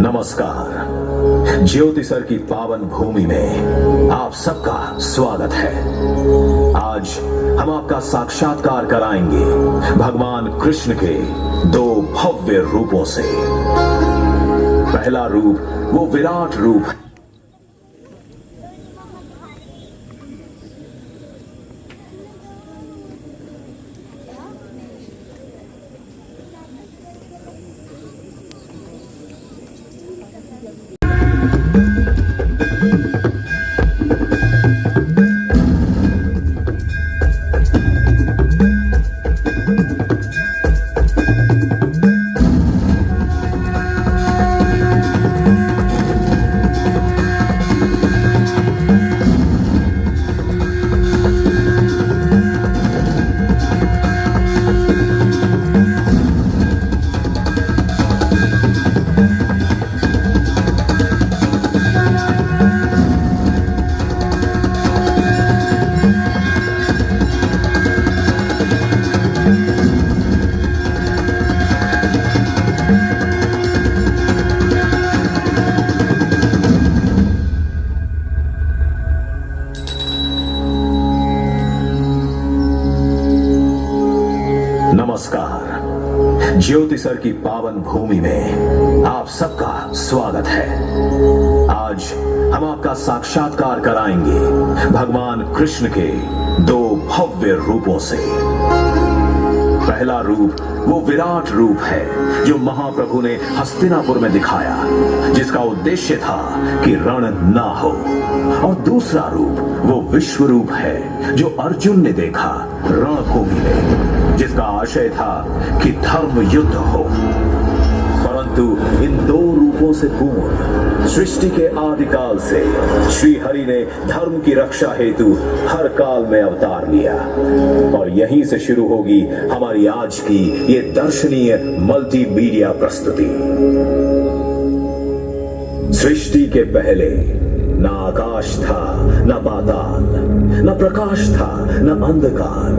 नमस्कार। ज्योतिसर की पावन भूमि में आप सबका स्वागत है। आज हम आपका साक्षात्कार कराएंगे भगवान कृष्ण के दो भव्य रूपों से। पहला रूप वो विराट रूप है नमस्कार। ज्योतिसर की पावन भूमि में आप सबका स्वागत है। आज हम आपका साक्षात्कार कराएंगे भगवान कृष्ण के दो भव्य रूपों से। पहला रूप वो विराट रूप है जो महाप्रभु ने हस्तिनापुर में दिखाया, जिसका उद्देश्य था कि रण ना हो। और दूसरा रूप वो विश्व रूप है जो अर्जुन ने देखा रणभूमि में, जिसका आशय था कि धर्म युद्ध हो। परंतु इन दो रूपों से पूर्ण सृष्टि के आदिकाल से श्री हरि ने धर्म की रक्षा हेतु हर काल में अवतार लिया। और यहीं से शुरू होगी हमारी आज की ये दर्शनीय मल्टीमीडिया प्रस्तुति। सृष्टि के पहले न आकाश था, न पाताल, न प्रकाश था, न अंधकार,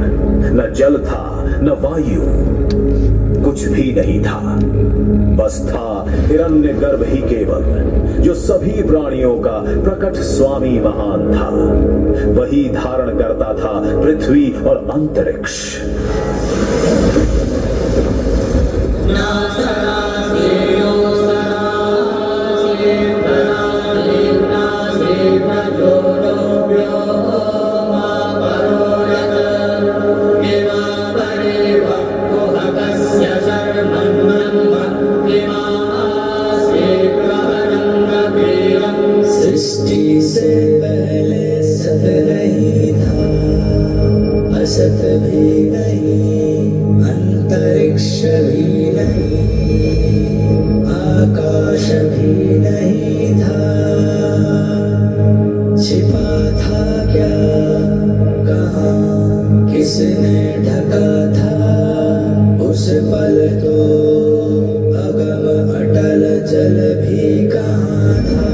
न जल था, न वायु, कुछ भी नहीं था। बस था हिरण्य गर्भ ही केवल, जो सभी प्राणियों का प्रकट स्वामी महान था। वही धारण करता था पृथ्वी और अंतरिक्ष। असत भी नहीं, अंतरिक्ष भी नहीं, आकाश भी नहीं था। छिपा था क्या, कहाँ, किसने ढका था? उस पल तो अगम अटल जल भी कहाँ था।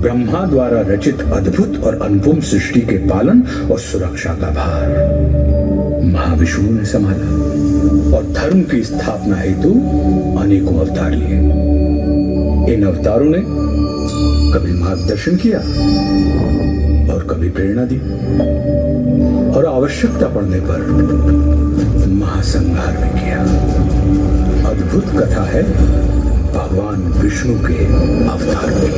ब्रह्मा द्वारा रचित अद्भुत और अनुपम सृष्टि के पालन और सुरक्षा का भार महाविष्णु ने संभाला और धर्म की स्थापना हेतु अनेकों अवतार लिए। इन अवतारों ने कभी मार्गदर्शन किया और कभी प्रेरणा दी, और आवश्यकता पड़ने पर महासंहार भी किया। अद्भुत कथा है भगवान विष्णु के अवतार की।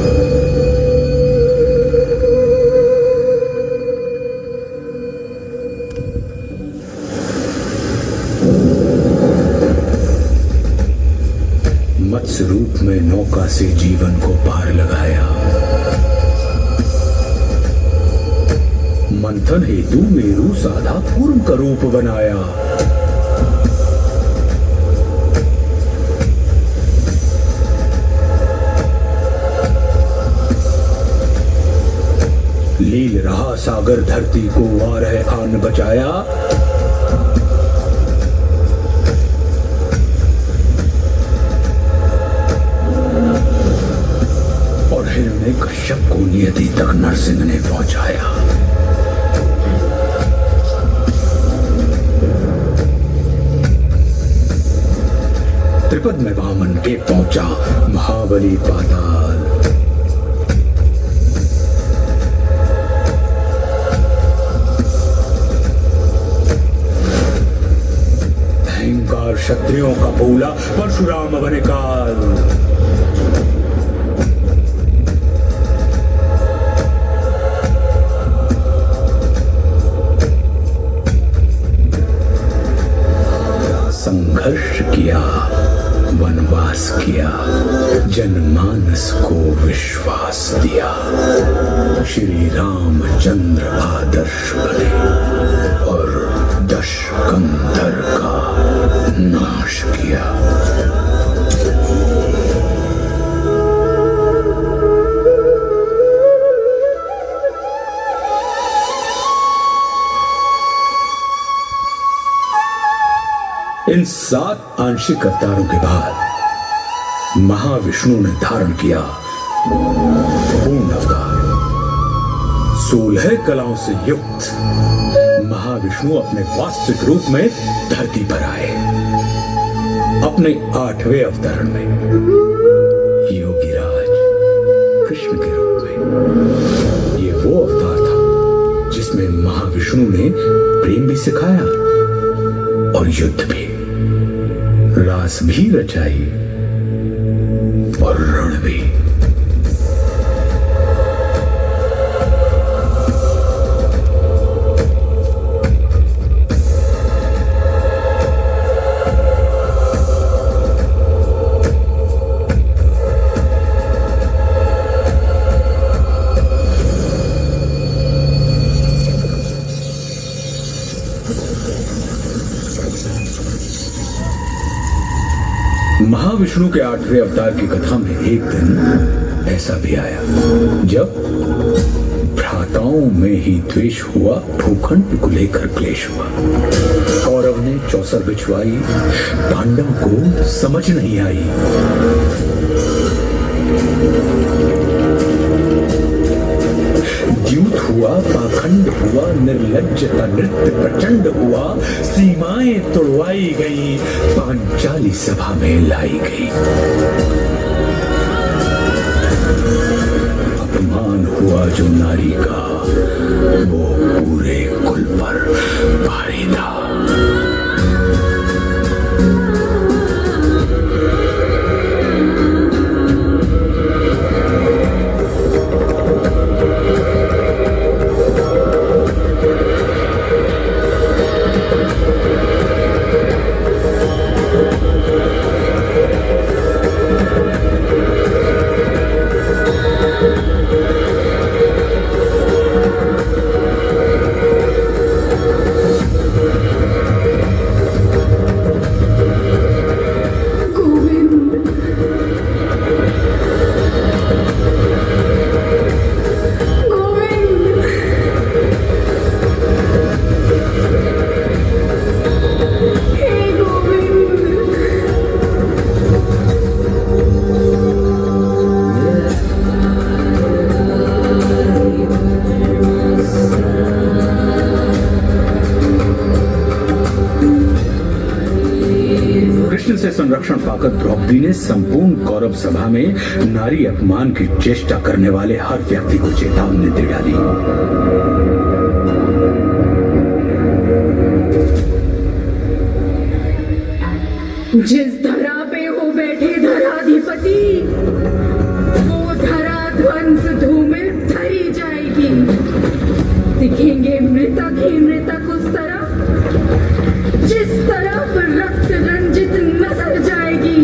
इस रूप में नौका से जीवन को पार लगाया। मंथन हेतु मेरु साधा कूर्म का रूप बनाया। लील रहा सागर धरती को आ रहे आन बचाया। और हिरण्य कश्यप को नियति तक नरसिंह ने पहुंचाया। त्रिपद में वामन के पहुंचा महाबली पाताल। अहंकार क्षत्रियों का बोला, परशुराम बने काल। संघर्ष किया, वनवास किया, जनमानस को विश्वास दिया। श्री रामचंद्र आदर्श बने और दशकंधर का नाश किया। इन 7 आंशिक अवतारों के बाद महाविष्णु ने धारण किया पूर्ण अवतार। 16 कलाओं से युक्त महाविष्णु अपने वास्तविक रूप में धरती पर आए। अपने 8वें अवतरण में योगीराज कृष्ण के रूप में। ये वो अवतार था जिसमें महाविष्णु ने प्रेम भी सिखाया और युद्ध भी, रास भी रचाई और रण भी। महाविष्णु के 8वें अवतार की कथा में एक दिन ऐसा भी आया जब भ्राताओं में ही द्वेष हुआ, भूखंड को लेकर क्लेश हुआ। कौरव ने चौसर बिछवाई, पांडव को समझ नहीं आई। द्यूत हुआ, पाखंड हुआ, निर्लज्जता नृत्य प्रचंड हुआ, सीमाएं तोड़वाई गई, पांचाली सभा में लाई गई। अपमान हुआ जो नारी का, वो पूरे कुल पर भारी था। संरक्षण पाकर द्रौपदी ने संपूर्ण कौरव सभा में नारी अपमान की चेष्टा करने वाले हर व्यक्ति को चेतावनी दे डाली। जिस धरा पे हो बैठे धराधिपति, वो धरा ध्वंस धूमिल धरी जाएगी। दिखेंगे मृतक ही मृतक उस तरफ, जिस तरफ रक्त रंजित नजर जाएगी।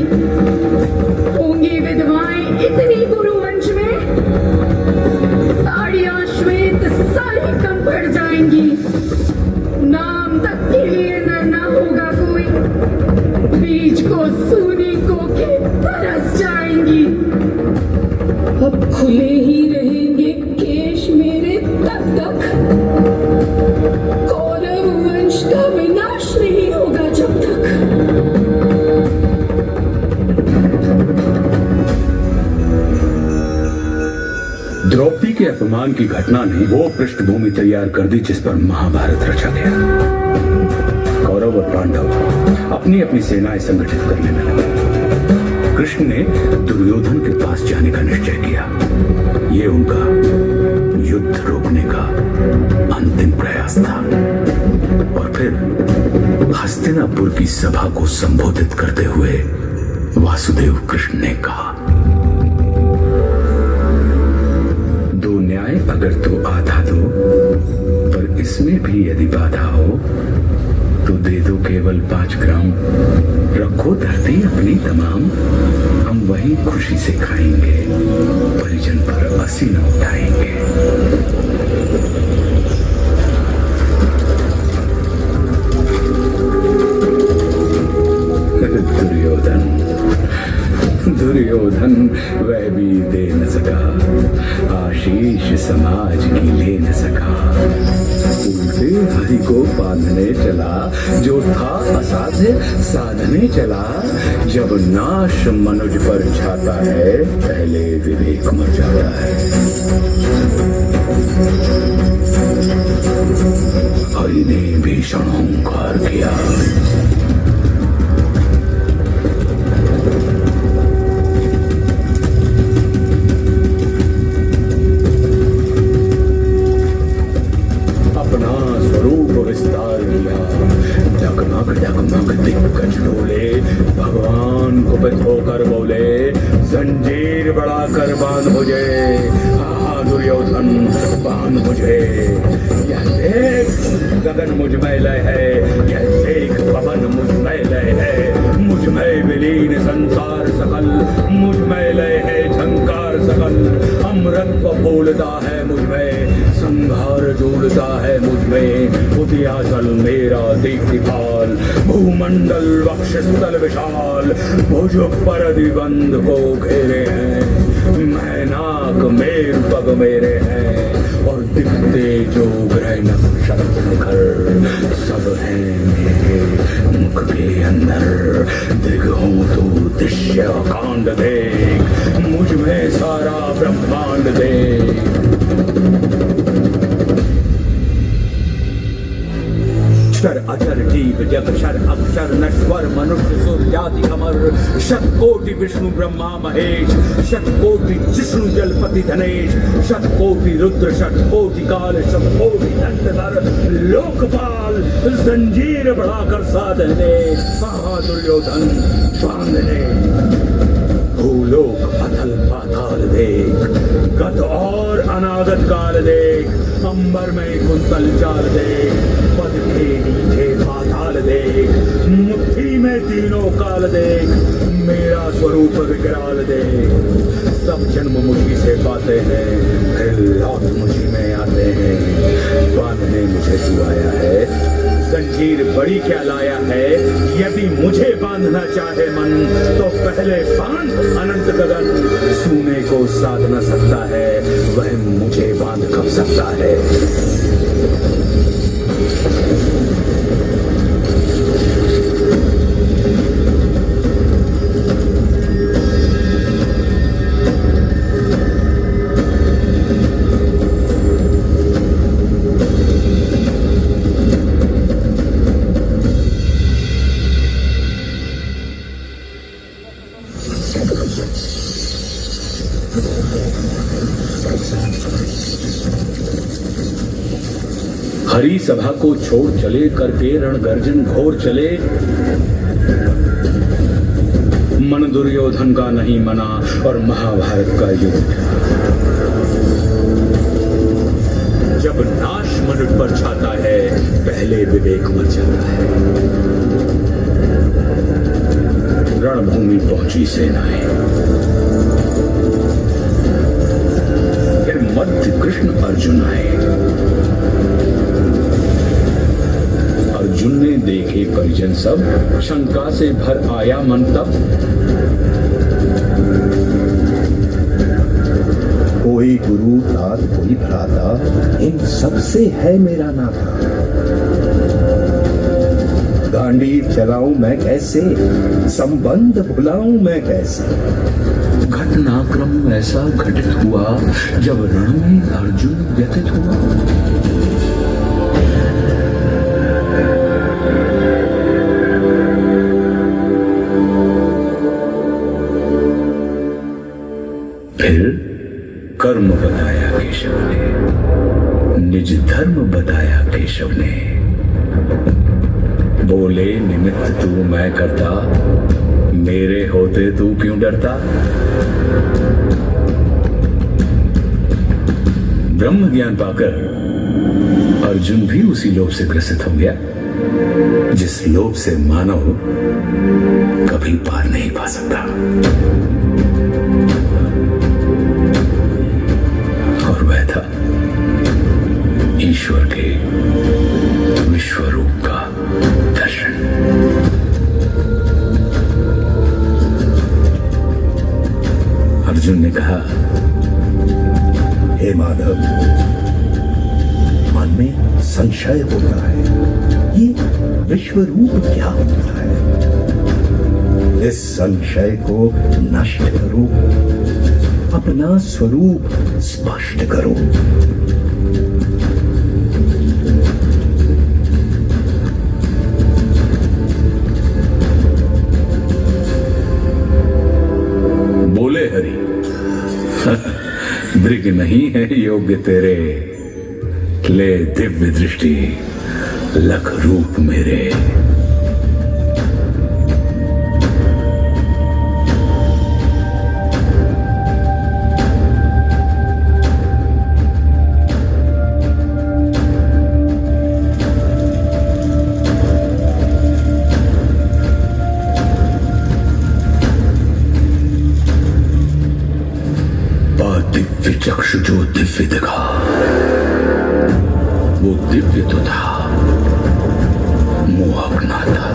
के अपमान की घटना ने वो पृष्ठभूमि तैयार कर दी जिस पर महाभारत रचा गया। कौरव और पांडव अपनी अपनी सेनाएं संगठित करने में लगे। कृष्ण ने दुर्योधन के पास जाने का निश्चय किया। ये उनका युद्ध रोकने का अंतिम प्रयास था। और फिर हस्तिनापुर की सभा को संबोधित करते हुए वासुदेव कृष्ण ने कहा, दो न्याय अगर तो आधा दो, पर इसमें भी यदि बाधा हो तो दे दो केवल 5 ग्राम। रखो धरती अपनी तमाम, हम वहीं खुशी से खाएंगे, परिजन पर असी न उठाएंगे। दुर्योधन वह भी दे न सका, आशीष समाज की ले न सका। उल्टे हरि को बांधने चला, जो था असाध्य साधने चला। जब नाश मनुज पर छाता है, पहले विवेक मर जाता है। हरि ने भीषण हुंकार किया, विस्तार लिया। डगमग डगमग दिग्गज डोले, भगवान को होकर बोले, जंजीर बढ़ाकर बांध मुझे, हाँ दुर्योधन बांध मुझे। यह देख गगन मुझ में लय है, यह देख पवन मुझ में लय है। मुझ में विलीन संसार सकल, मुझ में लय है झंकार सकल। अमृत बोलता है मुझ में, संहार डोलता है मुझ में। उदयाचल मेरा दीप्तिपाल, भूमंडल वक्षस्थल विशाल। भुज पर दिबंध को घेरे हैं, मैनाक मेरु पग मेरे हैं। और दिखते जो ग्रह नक्षत्र निखर, सब हैं मेरे मुख के अंदर। दिखों तो दृश्य कांड देख, मुझ में सारा ब्रह्मांड देख। क्षर अक्षर जीव जग क्षर अक्षर नश्वर, मनुष्य सुर जाति अमर। शतकोटि विष्णु ब्रह्मा महेश, शतकोटि जिष्णु जलपति धनेश। शतकोटि रुद्र शतकोटि काल, शतकोटि दंडधर लोकपाल। जंजीर बढ़ाकर साधने, कहा दुर्योधन बांधने। भूलोक अथल पाताल देख, गत और अनागत काल देख। अंबर में कुंतल चाल देख, पद के नीचे पाताल देख। मुट्ठी में तीनों काल देख, मेरा स्वरूप विकराल देख। सब जन्म मुझी से पाते हैं, फिर लौट मुझी में आते हैं। बांधने मुझे तू आया है, जंजीर बड़ी क्या लाया है। यदि मुझे बांधना चाहे मन, तो पहले बांध अनंत गगन। सोने को साध न सकता है, वह मुझे बांध कब सकता है। हरी सभा को छोड़ चले, करके रणगर्जन घोर चले। मन दुर्योधन का नहीं मना, और महाभारत का युद्ध। जब नाश मनुष्य पर छाता है, पहले विवेक मर जाता है। रणभूमि पहुंची सेनाएं, फिर मध्य कृष्ण अर्जुन आए। अर्जुन ने देखे परिजन सब, शंका से भर आया मन तब। कोई गुरु तात कोई भ्राता, इन सबसे है मेरा नाता। गांडीव चलाऊं मैं कैसे, संबंध भुलाऊं मैं कैसे। घटनाक्रम ऐसा घटित हुआ जब रण में अर्जुन व्यथित हुआ। फिर कर्म बताया केशव ने, निज धर्म बताया केशव ने। बोले निमित्त तू मैं करता, मेरे होते तू क्यों डरता। ब्रह्म ज्ञान पाकर अर्जुन भी उसी लोभ से ग्रसित हो गया, जिस लोभ से मानव कभी पार नहीं पा सकता। और वह था ईश्वर के विश्वरूप का दर्शन। अर्जुन ने कहा, हे माधव, मन में संशय होता है, ये विश्वरूप क्या होता है। इस संशय को नष्ट करो, अपना स्वरूप स्पष्ट करो। बोले हरि, मृग नहीं है योग्य तेरे, ले दिव्य दृष्टि लख रूप मेरे। दिव्य चक्षु जो दिव्य दिखा, वो दिव्य तो था, मोहक ना था।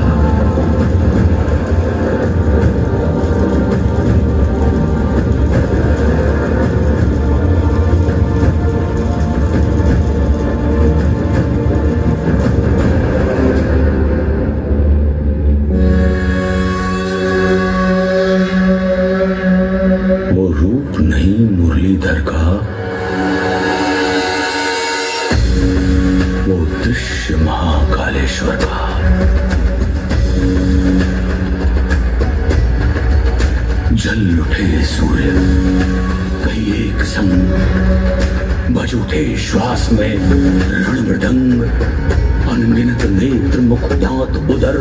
वो रूप नहीं मुरलीधर का, वो दृश्य महाकालेश्वर का। जल उठे सूर्य कहीं एक संग, बज उठे श्वास में रण मृदंग। अनगिनत नेत्र मुख दांत उदर,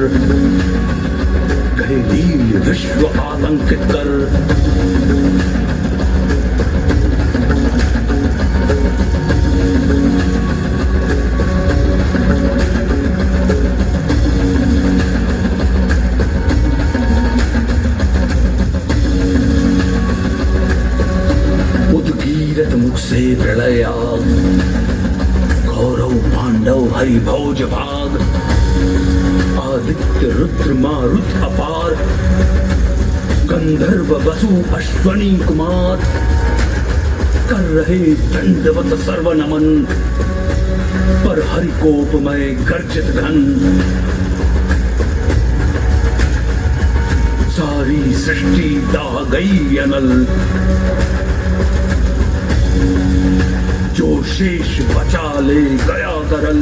गए लील विश्व आतंकित कर। उद्गीरत मुख से प्रलय आग, कौरव पांडव हरि भोज भाग। आदित्य रुद्र मारुत अपार, गंधर्व वसु अश्वनी कुमार। कर रहे दंडवत सर्व नमन, पर हरि कोपमय गर्जित घन। सारी सृष्टि दाह गई अनल, जो शेष बचा ले गया करल।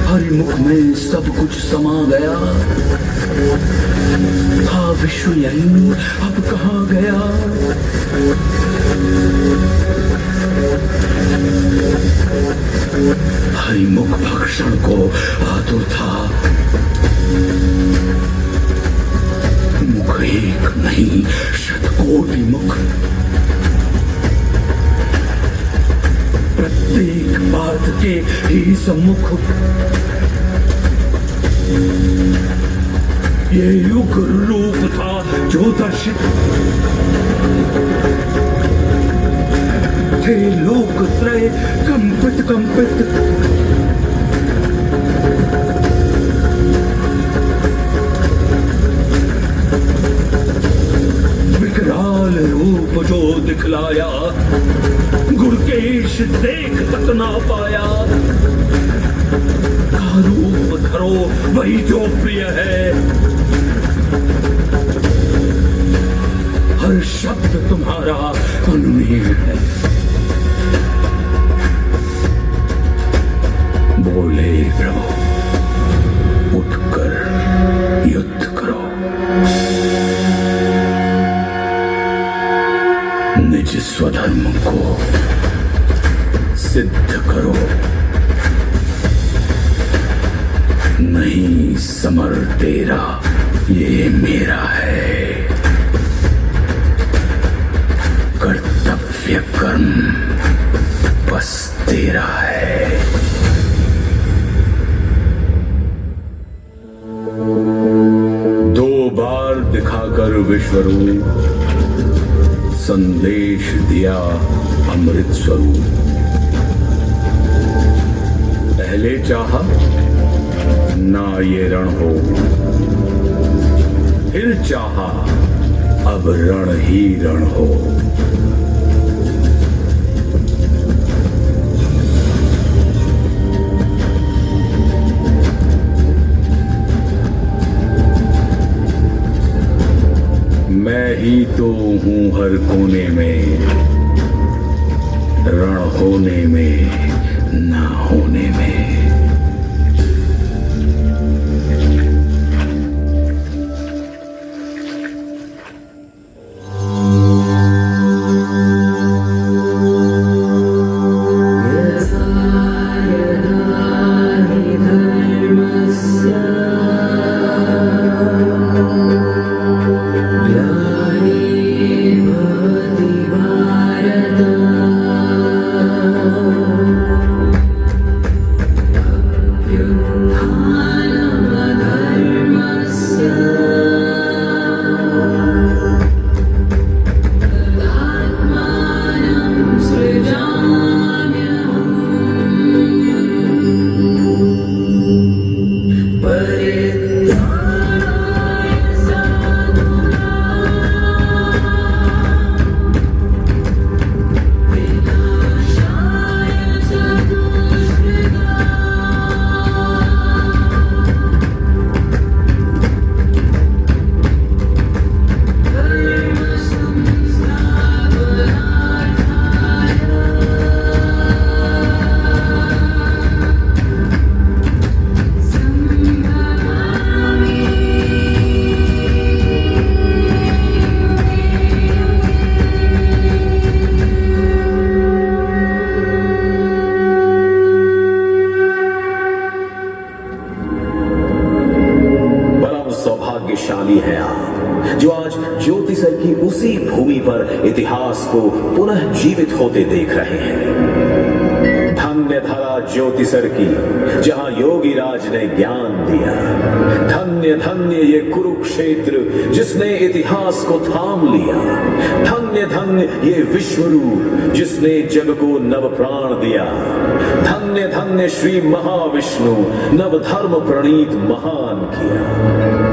हरि मुख में सब कुछ समा गया, था विश्व यही अब कहाँ गया। हरि मुख भक्षण को आतुर था, मुख एक नहीं शतकोटि मुख। प्रत्येक बात के ही सम्मुख, ये युग रूप था जो दर्शित। थे लोक त्रय कंपित कंपित, निज स्वधर्म को सिद्ध करो। नहीं समर तेरा, ये मेरा है। कर्तव्य कर्म बस तेरा है। दो बार दिखाकर विश्वरूप संदेश दिया अमृत स्वरूप। पहले चाहा ना ये रण हो, फिर चाहा अब रण ही रण हो। मैं ही तो हूं हर कोने में, रण होने में ना होने में। सौभाग्यशाली हैं आप जो आज ज्योतिसर की उसी भूमि पर इतिहास को पुनः जीवित होते देख रहे हैं। धन्य धरा ज्योतिसर की जहां योगी राज ने ज्ञान दिया। धन्य धन्य ये कुरुक्षेत्र जिसने इतिहास को थाम लिया। धन्य धन्य ये विश्वरूप जिसने जग को नव प्राण दिया। धन्य धन्य श्री महाविष्णु नव धर्म प्रणीत महान किया।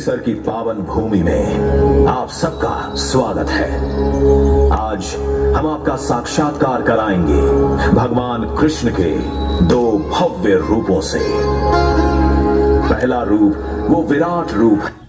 ज्योतिसर की पावन भूमि में आप सबका स्वागत है। आज हम आपका साक्षात्कार कराएंगे भगवान कृष्ण के दो भव्य रूपों से। पहला रूप वो विराट रूप है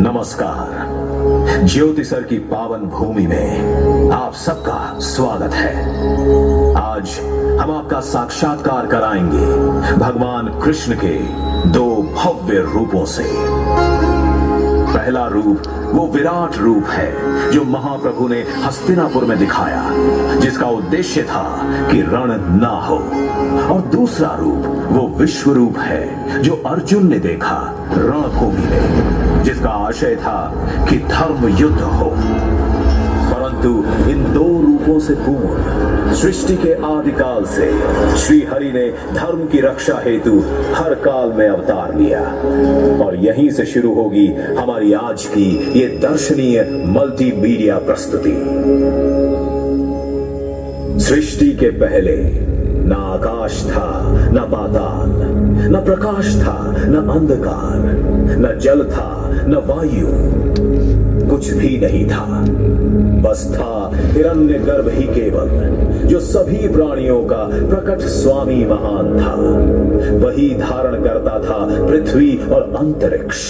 नमस्कार। ज्योतिसर की पावन भूमि में आप सबका स्वागत है। आज हम आपका साक्षात्कार कराएंगे भगवान कृष्ण के दो भव्य रूपों से। पहला रूप वो विराट रूप है जो महाप्रभु ने हस्तिनापुर में दिखाया, जिसका उद्देश्य था कि रण ना हो। और दूसरा रूप वो विश्व रूप है जो अर्जुन ने देखा रणभूमि में, जिसका आशय था कि धर्म युद्ध हो। परंतु इन दो रूपों से पूर्ण सृष्टि के आदिकाल से श्री हरि ने धर्म की रक्षा हेतु हर काल में अवतार लिया। और यहीं से शुरू होगी हमारी आज की ये दर्शनीय मल्टीमीडिया प्रस्तुति। सृष्टि के पहले न आकाश था, न पाताल, न प्रकाश था, न अंधकार, न जल था, न वायु, कुछ भी नहीं था। बस था हिरण्यगर्भ ही केवल, जो सभी प्राणियों का प्रकट स्वामी महान था। वही धारण करता था पृथ्वी और अंतरिक्ष।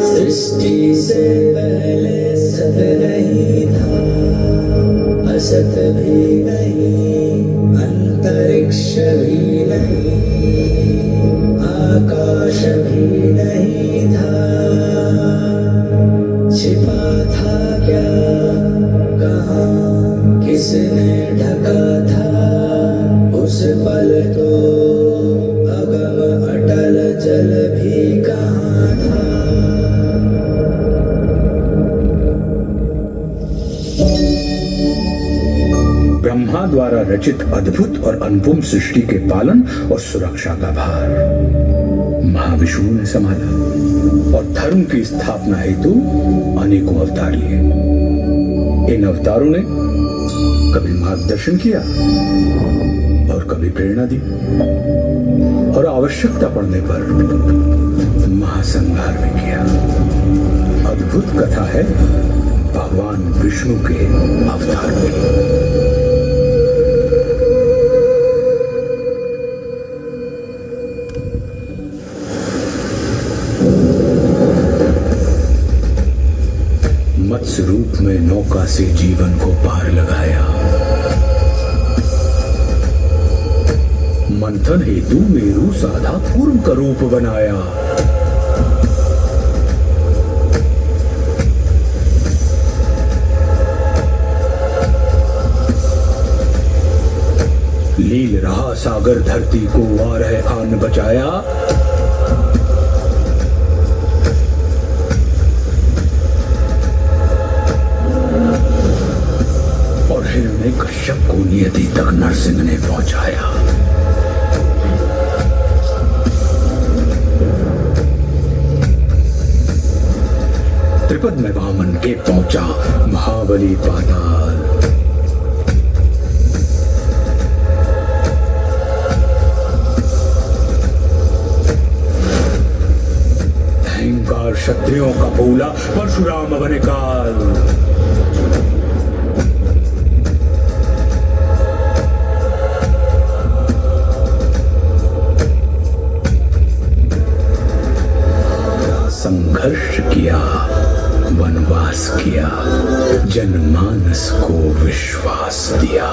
सृष्टि से पहले सत नहीं था, असत भी नहीं, अंतरिक्ष भी नहीं, आकाश भी नहीं था। छिपा था क्या, कहाँ, किसने ढका था? उस पल तो अगम अटल जल भी कहाँ था। ब्रह्मा द्वारा रचित अद्भुत और अनुपम सृष्टि के पालन और सुरक्षा का भार महाविष्णु ने संभाला और धर्म की स्थापना हेतु अनेकों अवतार लिए। इन अवतारों ने कभी मार्गदर्शन किया और कभी प्रेरणा दी, और आवश्यकता पड़ने पर महासंहार भी किया। अद्भुत कथा है भगवान विष्णु के अवतार की। मत्स्य रूप में नौका से जीवन को पार लगाया। मंथन हेतु मेरु साधा कूर्म का रूप बनाया। लील रहा सागर धरती को वारह खान बचाया। और हिरण्य कश्यप को नियति तक नरसिंह ने पहुंचाया। त्रिपद में वामन के पहुंचा महाबली पाताल। अहंकार क्षत्रियों का बोला, परशुराम बने काल। संघर्ष किया, वनवास किया, जनमानस को विश्वास दिया।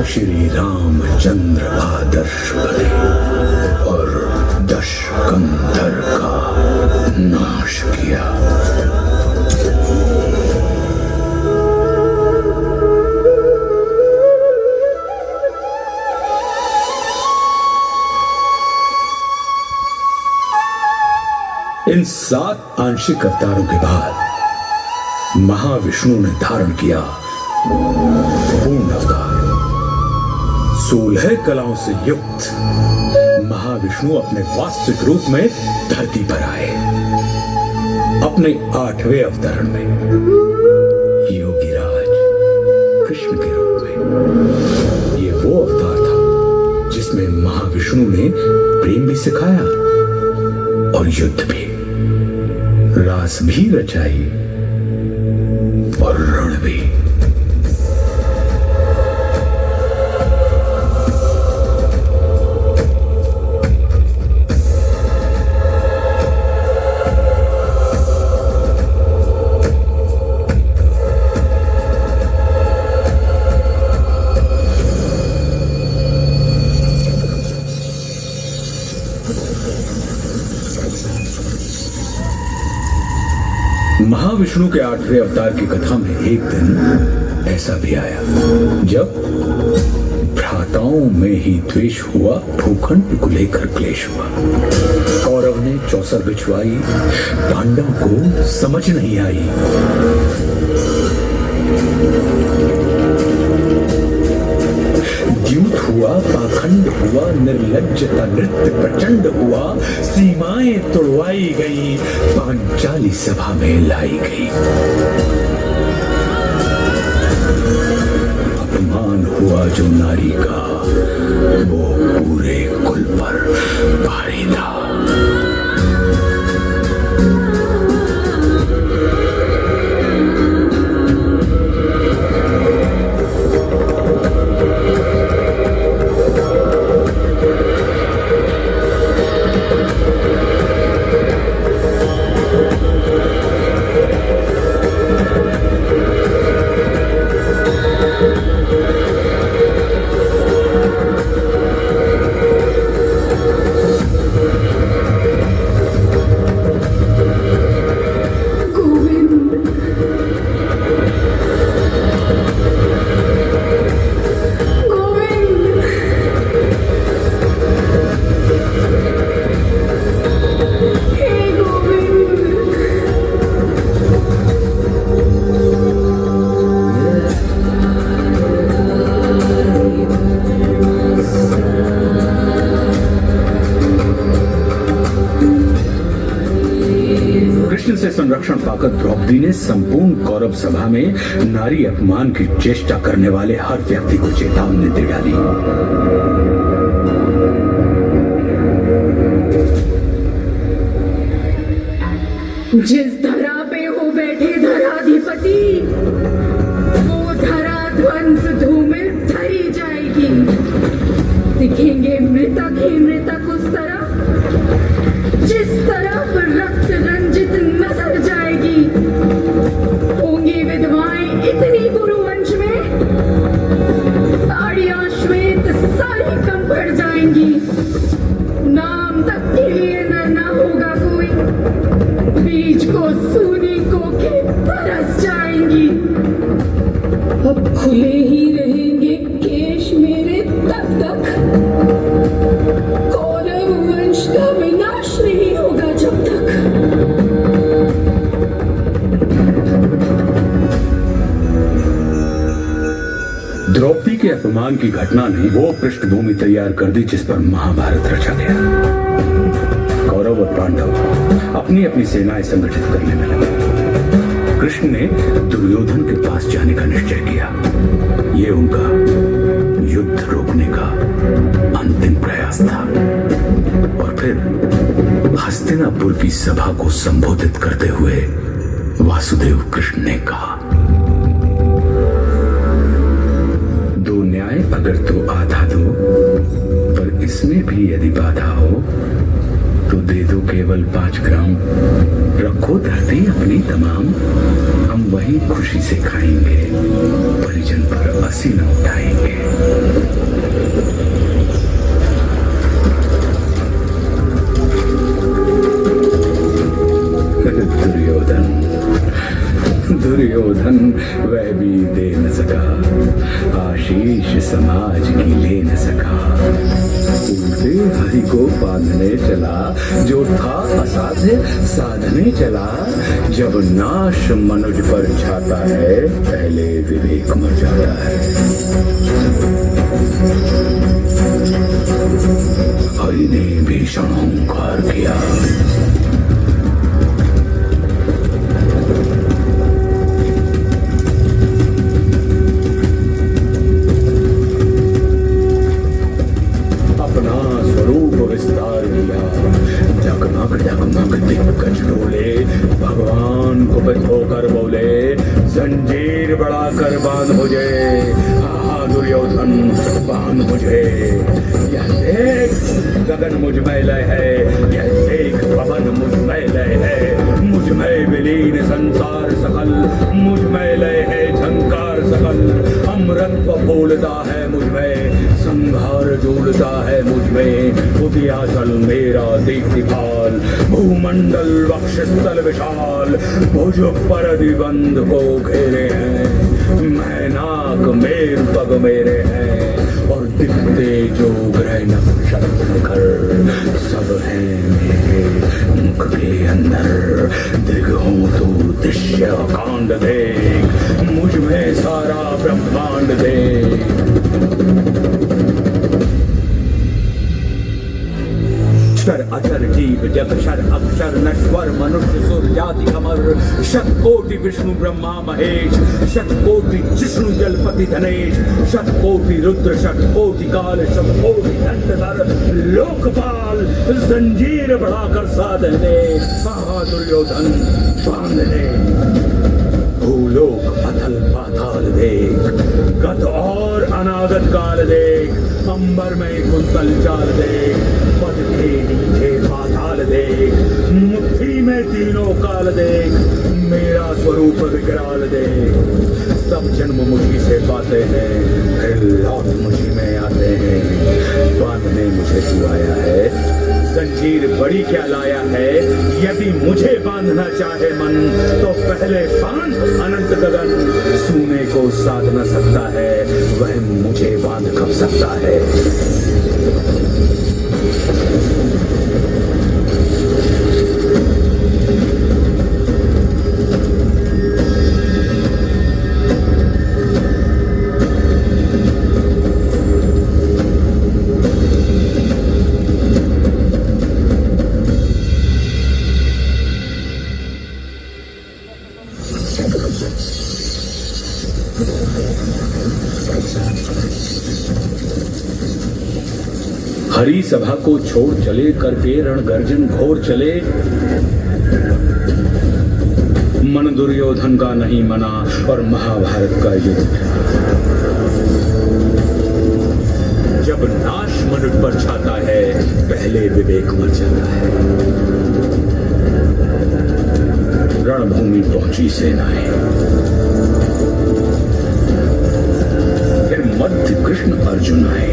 श्री रामचंद्र आदर्श बने और दशकंधर का नाश किया। इन 7 आंशिक अवतारों के बाद महाविष्णु ने धारण किया पूर्ण अवतार। 16 कलाओं से युक्त महाविष्णु अपने वास्तविक रूप में धरती पर आए। अपने 8वें अवतरण में योगीराज कृष्ण के रूप में। ये वो अवतार था जिसमें महाविष्णु ने प्रेम भी सिखाया और युद्ध भी, रास भी रचाई और रण भी। महाविष्णु के 8वें अवतार की कथा में एक दिन ऐसा भी आया जब भ्राताओं में ही द्वेष हुआ, भूखंड को लेकर क्लेश हुआ। कौरव ने चौसर बिछवाई, पांडव को समझ नहीं आई। द्यूत हुआ, पाखंड हुआ, निर्लज्जता नृत्य प्रचंड हुआ, सीमाएं तोड़वाई गई, पांचाली सभा में लाई गई। अपमान हुआ जो नारी का, वो पूरे कुल पर भारी था। संरक्षण पाकर द्रौपदी ने संपूर्ण कौरव सभा में नारी अपमान की चेष्टा करने वाले हर व्यक्ति को चेतावनी दे डाली। जिस धरा पे हो बैठे धराधिपति, वो धरा ध्वंस धूमिल धरी जाएगी। दिखेंगे मृतक ही मृतक उस तरफ जिस तरफ रक्त रंजित नजर जाएगी। होंगी विधवाएं इतनी गुरुवंश में, साड़ियां श्वेत सारी कम पड़ जाएंगी। नाम तक के लिए न होगा कोई, बीज को सूनी को के बरस जाएंगी। अब खुले ही रहेंगे केश मेरे तब तक, कौरव वंश का विनाश नहीं होगा जब तक। द्रौपदी के अपमान की घटना ने वो पृष्ठभूमि तैयार कर दी जिस पर महाभारत रचा गया। कौरव और पांडव अपनी अपनी सेनाएं संगठित करने में लगे। कृष्ण ने दुर्योधन के पास जाने का निश्चय किया। ये उनका युद्ध रोकने का अंतिम प्रयास था। और फिर हस्तिनापुर की सभा को संबोधित करते हुए वासुदेव कृष्ण ने कहा, दो न्याय अगर तो आधा दो, पर इसमें भी यदि बाधा हो तो दे दो केवल 5 ग्राम। रखो धरती अपनी तमाम, हम वही खुशी से खाएंगे, परिजन पर असी न उठाएंगे। दुर्योधन वह भी दे न सका, आशीष समाज की ले न सका। उल्टे हरि को बांधने चला, जो था असाध्य साधने चला। जब नाश मनुज पर छाता है, पहले विवेक मर जाता है। हरि ने भीषण हुंकार किया, भगवान कुपित होकर बोले, जंजीर बढ़ाकर बांध मुझे। हाँ दुर्योधन, बांध मुझे। यह देख गगन मुझ में लय है, यह देख पवन मुझ में लय है। मुझ में विलीन संसार सकल, मुझ में लय है झंकार सकल। अमृत फूलता है मुझ में, संहार झूलता है मुझ में। उदयाचल मेरा दीप्तिपाल, भूमंडल वक्षस्थल विशाल। भुज पर दिबंध को घेरे हैं, मैनाक मेर पग मेरे हैं। और दिखते जो ग्रह नक्षत्र निखर, सब हैं मेरे मुख के अंदर। दृग हूँ तो दृश्य कांड देख, मुझ में सारा ब्रह्मांड देख। क्षर अचर जीव जग शर अक्षर नश्वर मनुष्य सुर जाति अमर। शतकोटि विष्णु ब्रह्मा महेश, शतकोटि जिष्णु जलपति धनेश। शतकोटि रुद्र शतकोटि काल, शतकोटि दंडधर लोकपाल। जंजीर बढ़ाकर साधने, कहा दुर्योधन बांधने। भूलोक अथल पाताल देख, गत और अनागत काल देख। अंबर में कुंतल चाल देख, पद के नीचे पाताल देख। मुट्ठी में तीनों काल देख, मेरा स्वरूप विकराल देख। सब जन्म मुझी से पाते हैं, फिर लौट मुझी में आते हैं। बांधने मुझे तू आया है, जंजीर बड़ी क्या लाया है। यदि मुझे बांधना चाहे मन, तो पहले बांध अनंत गगन। सूने को साध न सकता है, वह मुझे बांध कब सकता है। हरी सभा को छोड़ चले, करके रण गर्जन घोर चले। मन दुर्योधन का नहीं मना, और महाभारत का युद्ध। जब नाश मनुष्य पर छाता है, पहले विवेक मर जाता है। रणभूमि पहुंची सेनाएं, फिर मध्य कृष्ण अर्जुन आए।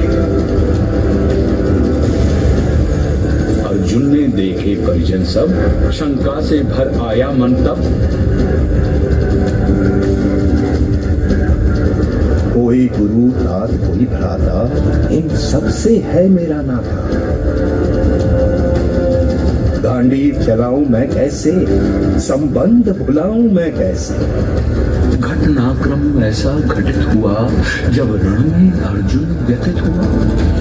अर्जुन ने देखे परिजन सब, शंका से भर आया मन तब। कोई गुरु तात कोई भ्राता, इन सबसे है मेरा नाता। गांडीव चलाऊं मैं कैसे, संबंध भुलाऊं मैं कैसे। घटनाक्रम ऐसा घटित हुआ, जब रण में अर्जुन व्यथित हुआ।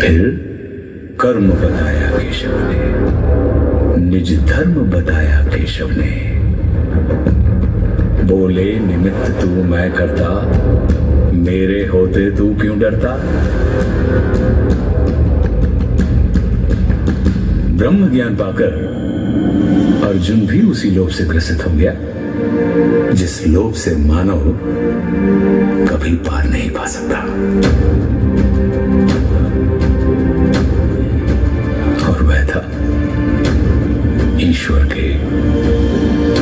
फिर कर्म बताया केशव ने, निज धर्म बताया केशव ने। बोले निमित्त तू मैं करता, मेरे होते तू क्यों डरता। ब्रह्म ज्ञान पाकर अर्जुन भी उसी लोभ से ग्रसित हो गया जिस लोभ से मानव कभी पार नहीं पा सकता। और वह था ईश्वर के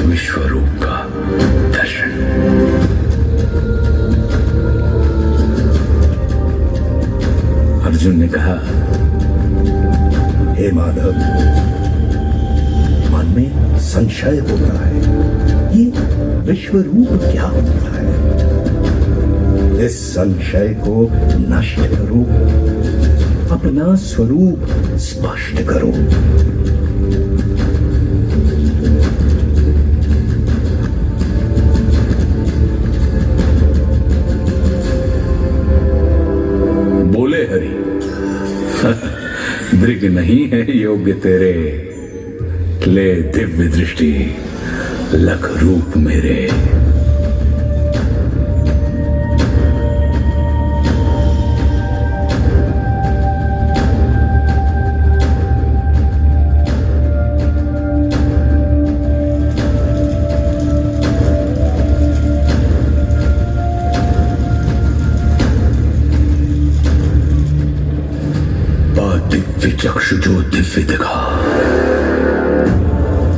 विश्वरूप का दर्शन। अर्जुन ने कहा, हे माधव, मन में संशय होता है, ये विश्वरूप क्या होता है। इस संशय को नष्ट करो, अपना स्वरूप स्पष्ट करो। बोले हरि, दृग नहीं है योग्य तेरे, ले दिव्य दृष्टि लख रूप मेरे। दिव्य चक्षु जो दिव्य दिखा,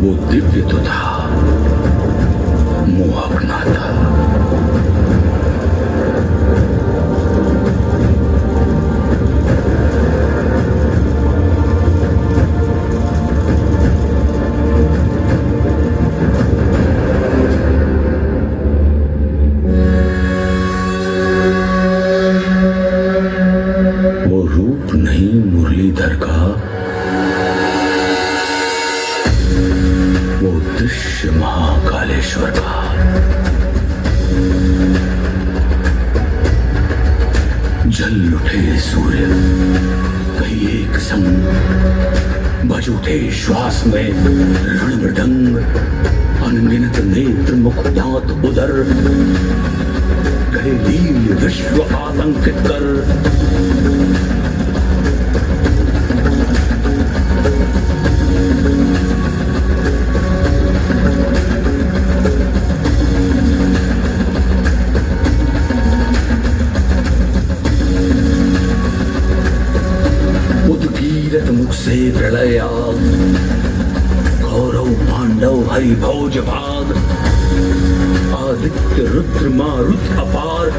वो दिव्य तो था, मोहक ना था। वो रूप नहीं मुरलीधर का, वो दृश्य महाकालेश्वर का। जल उठे सूर्य कहीं एक संग, बज उठे श्वास में रण मृदंग। अनगिनत नेत्र मुख दांत उदर, गए लील विश्व आतंकित कर। उद्गीरत मुख से प्रलय आग, कौरव पांडव हरि भोज भाग। आदित्य रुद्र मारुत अपार,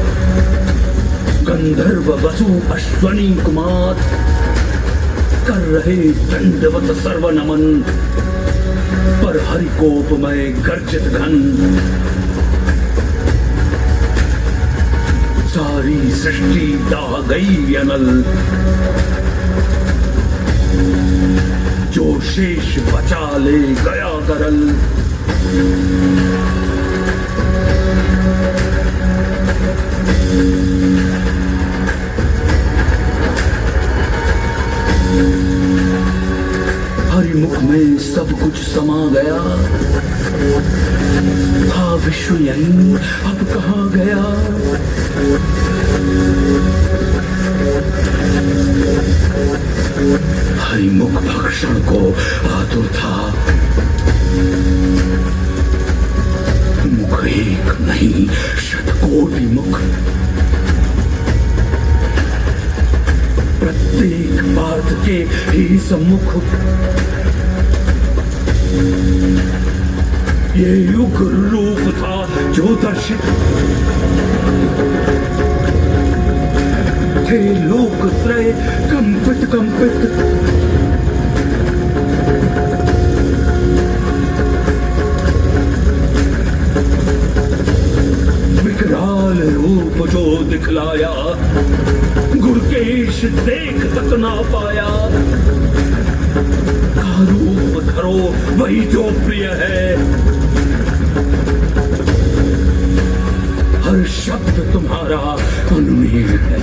गंधर्व वसु अश्वनी कुमार। कर रहे दंडवत सर्व नमन, पर हरि कोप में गर्जित घन। सारी सृष्टि दाह गई अनल, जो शेष बचा ले गया करल। हरि मुख में सब कुछ समा गया, था विश्व यहीं अब कहाँ गया। हरि मुख भक्षण को आतुर था, मुख एक नहीं शतकोटि मुख। प्रत्येक पार्थ के ही सम्मुख, ये युग रूप था जो दर्शित। थे लोक त्रय कंपित कंपित, विकराल रूप जो दिखलाया, गुड़केश देख तक ना पाया। का रूप धरो वही जो प्रिय है, हर शब्द तुम्हारा अनुमेय है।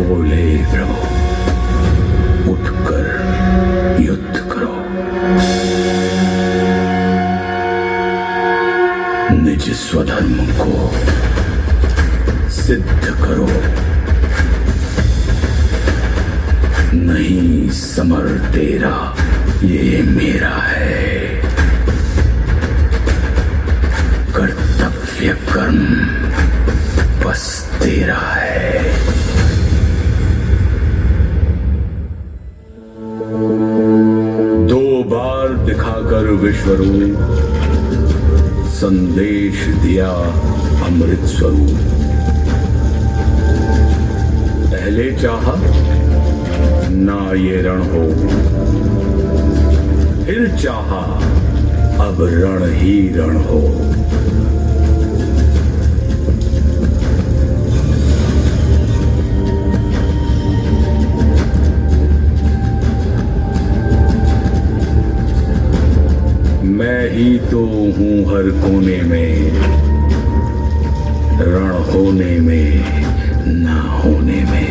बोले प्रभु, उठकर युद्ध करो, निज स्वधर्म को सिद्ध करो। नहीं समर तेरा, ये मेरा है। कर्तव्य कर्म बस तेरा है। दो बार दिखाकर विश्वरूप, संदेश दिया अमृत स्वरूप। पहले चाहा ना ये रण हो, फिर चाहा अब रण ही रण हो। मैं ही तो हूं हर कोने में, रण होने में ना होने में।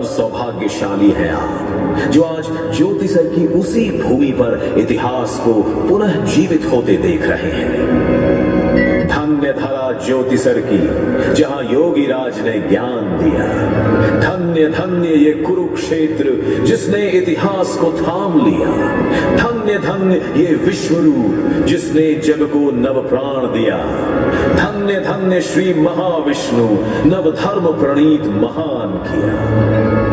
सौभाग्यशाली हैं आप जो आज ज्योतिसर की उसी भूमि पर इतिहास को पुनः जीवित होते देख रहे हैं। धन्य धरा ज्योतिसर की जहां योगी राज ने ज्ञान दिया। धन्य धन्य ये कुरुक्षेत्र जिसने इतिहास को थाम लिया। धन्य धन्य ये विश्वरूप जिसने जग को नव प्राण दिया। धन्य धन्य श्री महाविष्णु नव धर्म प्रणीत महान किया।